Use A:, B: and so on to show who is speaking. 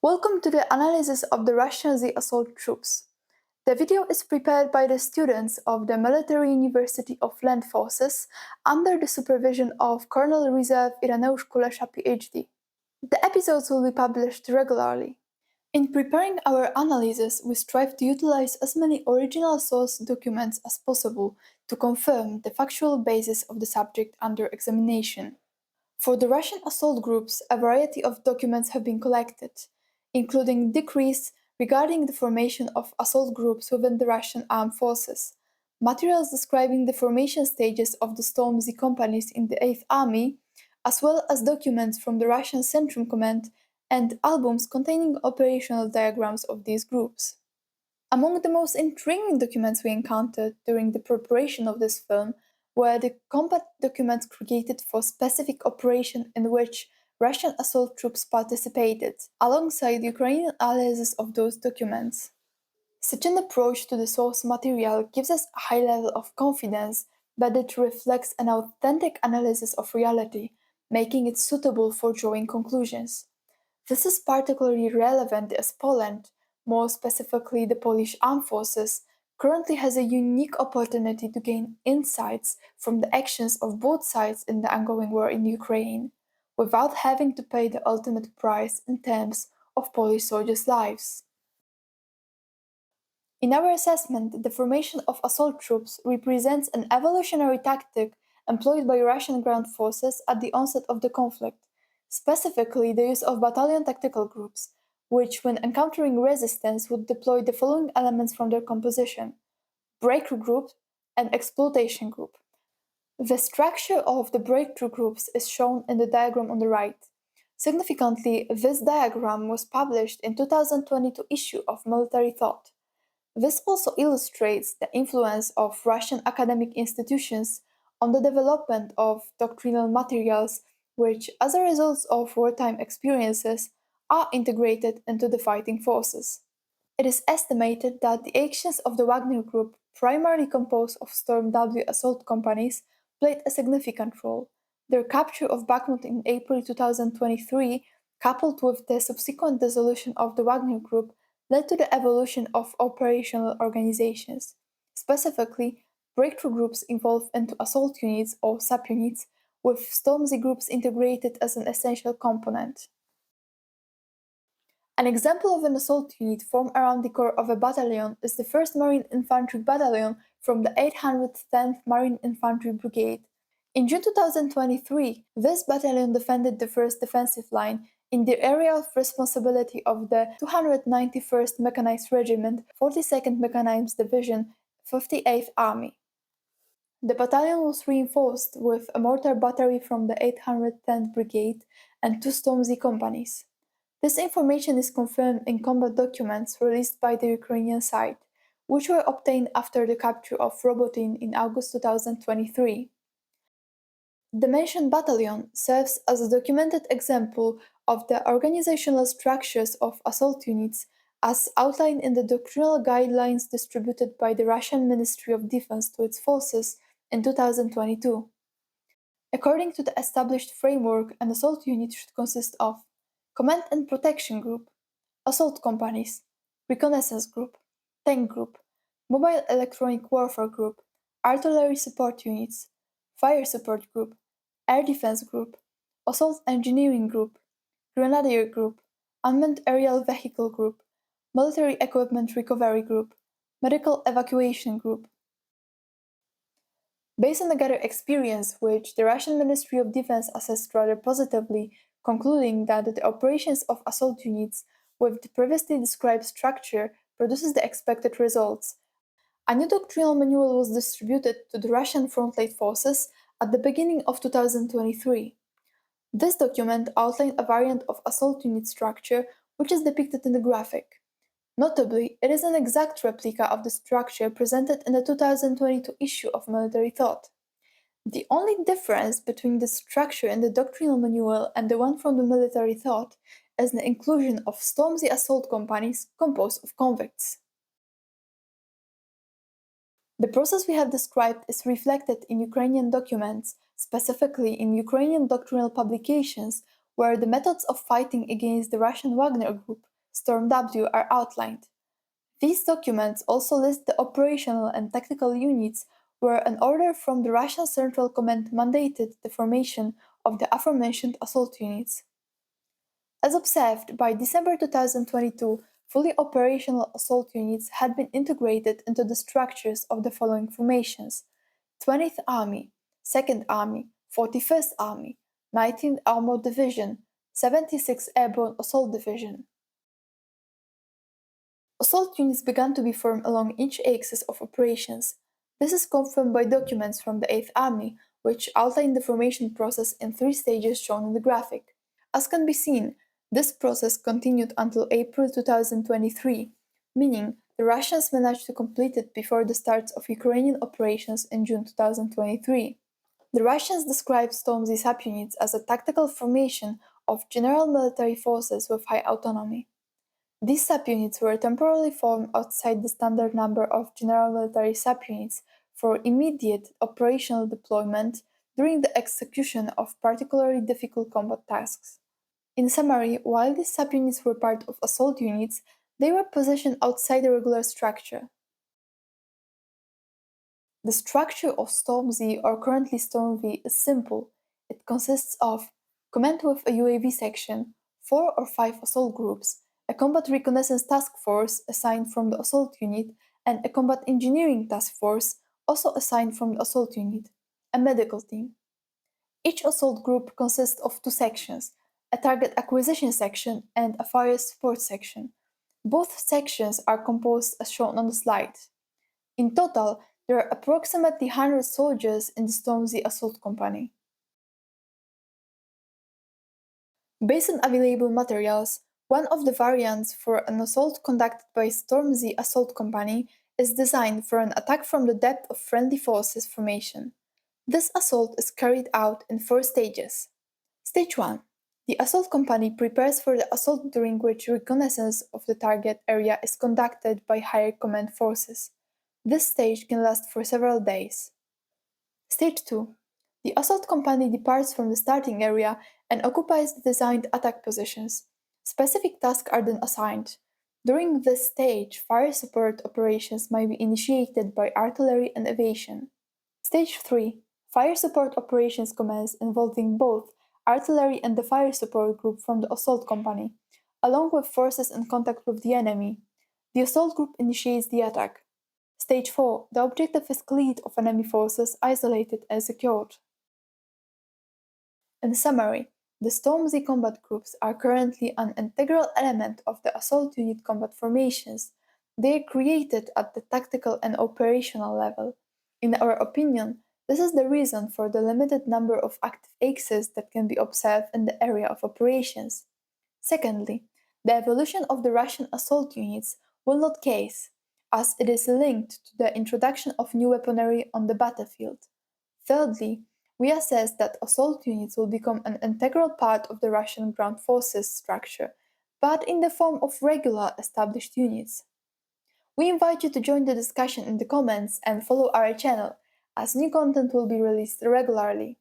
A: Welcome to the analysis of the Russian Z assault troops. The video is prepared by the students of the Military University of Land Forces under the supervision of Colonel Reserve Ireneusz Kulesza, PhD. The episodes will be published regularly. In preparing our analysis, we strive to utilize as many original source documents as possible to confirm the factual basis of the subject under examination. For the Russian assault groups, a variety of documents have been collected, including decrees regarding the formation of assault groups within the Russian armed forces, materials describing the formation stages of the Storm Z companies in the 8th Army, as well as documents from the Russian Centrum Command and albums containing operational diagrams of these groups. Among the most intriguing documents we encountered during the preparation of this film were the combat documents created for specific operation in which Russian assault troops participated, alongside Ukrainian analysis of those documents. Such an approach to the source material gives us a high level of confidence that it reflects an authentic analysis of reality, making it suitable for drawing conclusions. This is particularly relevant as Poland, more specifically the Polish armed forces, currently has a unique opportunity to gain insights from the actions of both sides in the ongoing war in Ukraine, without having to pay the ultimate price in terms of Polish soldiers' lives. In our assessment, the formation of assault troops represents an evolutionary tactic employed by Russian ground forces at the onset of the conflict, specifically the use of battalion tactical groups, which, when encountering resistance, would deploy the following elements from their composition: breakthrough group and exploitation group. The structure of the breakthrough groups is shown in the diagram on the right. Significantly, this diagram was published in 2022 issue of Military Thought. This also illustrates the influence of Russian academic institutions on the development of doctrinal materials which, as a result of wartime experiences, are integrated into the fighting forces. It is estimated that the actions of the Wagner Group, primarily composed of Storm W assault companies, played a significant role. Their capture of Bakhmut in April 2023, coupled with the subsequent dissolution of the Wagner Group, led to the evolution of operational organizations. Specifically, breakthrough groups evolved into assault units or subunits, with Storm Z groups integrated as an essential component. An example of an assault unit formed around the core of a battalion is the 1st Marine Infantry Battalion from the 810th Marine Infantry Brigade. In June 2023, this battalion defended the 1st defensive line in the area of responsibility of the 291st Mechanized Regiment, 42nd Mechanized Division, 58th Army. The battalion was reinforced with a mortar battery from the 810th Brigade and 2 Storm Z companies. This information is confirmed in combat documents released by the Ukrainian side, which were obtained after the capture of Robotin in August 2023. The mentioned battalion serves as a documented example of the organizational structures of assault units as outlined in the doctrinal guidelines distributed by the Russian Ministry of Defense to its forces in 2022. According to the established framework, an assault unit should consist of Command and Protection Group, Assault Companies, Reconnaissance Group, Tank Group, Mobile Electronic Warfare Group, Artillery Support Units, Fire Support Group, Air Defense Group, Assault Engineering Group, Grenadier Group, Unmanned Aerial Vehicle Group, Military Equipment Recovery Group, Medical Evacuation Group. Based on the gathered experience, which the Russian Ministry of Defense assessed rather positively, concluding that the operations of assault units with the previously described structure produces the expected results, a new doctrinal manual was distributed to the Russian frontline forces at the beginning of 2023. This document outlined a variant of assault unit structure which is depicted in the graphic. Notably, it is an exact replica of the structure presented in the 2022 issue of Military Thought. The only difference between the structure in the doctrinal manual and the one from the Military Thought is the inclusion of Storm Z assault companies composed of convicts. The process we have described is reflected in Ukrainian documents, specifically in Ukrainian doctrinal publications, where the methods of fighting against the Russian Wagner Group Storm W are outlined. These documents also list the operational and tactical units where an order from the Russian Central Command mandated the formation of the aforementioned assault units. As observed, by December 2022, fully operational assault units had been integrated into the structures of the following formations: 20th Army, 2nd Army, 41st Army, 19th Armored Division, 76th Airborne Assault Division. Assault units began to be formed along each axis of operations. This is confirmed by documents from the 8th Army, which outline the formation process in 3 stages shown in the graphic. As can be seen, this process continued until April 2023, meaning the Russians managed to complete it before the start of Ukrainian operations in June 2023. The Russians describe Storm Z subunits as a tactical formation of general military forces with high autonomy. These subunits were temporarily formed outside the standard number of general military subunits for immediate operational deployment during the execution of particularly difficult combat tasks. In summary, while these subunits were part of assault units, they were positioned outside the regular structure. The structure of Storm Z, or currently Storm V, is simple. It consists of command with a UAV section, 4 or 5 assault groups, a combat reconnaissance task force assigned from the assault unit, and a combat engineering task force also assigned from the assault unit, a medical team. Each assault group consists of 2 sections, a target acquisition section and a fire support section. Both sections are composed as shown on the slide. In total, there are approximately 100 soldiers in the Storm Z assault company. Based on available materials, one of the variants for an assault conducted by Storm Z assault company is designed for an attack from the depth of friendly forces formation. This assault is carried out in 4 stages. Stage 1. The assault company prepares for the assault, during which reconnaissance of the target area is conducted by higher command forces. This stage can last for several days. Stage 2. The assault company departs from the starting area and occupies the designed attack positions. Specific tasks are then assigned. During this stage, fire support operations may be initiated by artillery and aviation. Stage 3. Fire support operations commence, involving both artillery and the fire support group from the assault company, along with forces in contact with the enemy. The assault group initiates the attack. Stage 4. The objective is cleared of enemy forces, isolated and secured. In summary, the Storm Z combat groups are currently an integral element of the assault unit combat formations. They are created at the tactical and operational level. In our opinion, this is the reason for the limited number of active axes that can be observed in the area of operations. Secondly, the evolution of the Russian assault units will not case, as it is linked to the introduction of new weaponry on the battlefield. Thirdly, we assess that assault units will become an integral part of the Russian ground forces structure, but in the form of regular established units. We invite you to join the discussion in the comments and follow our channel, as new content will be released regularly.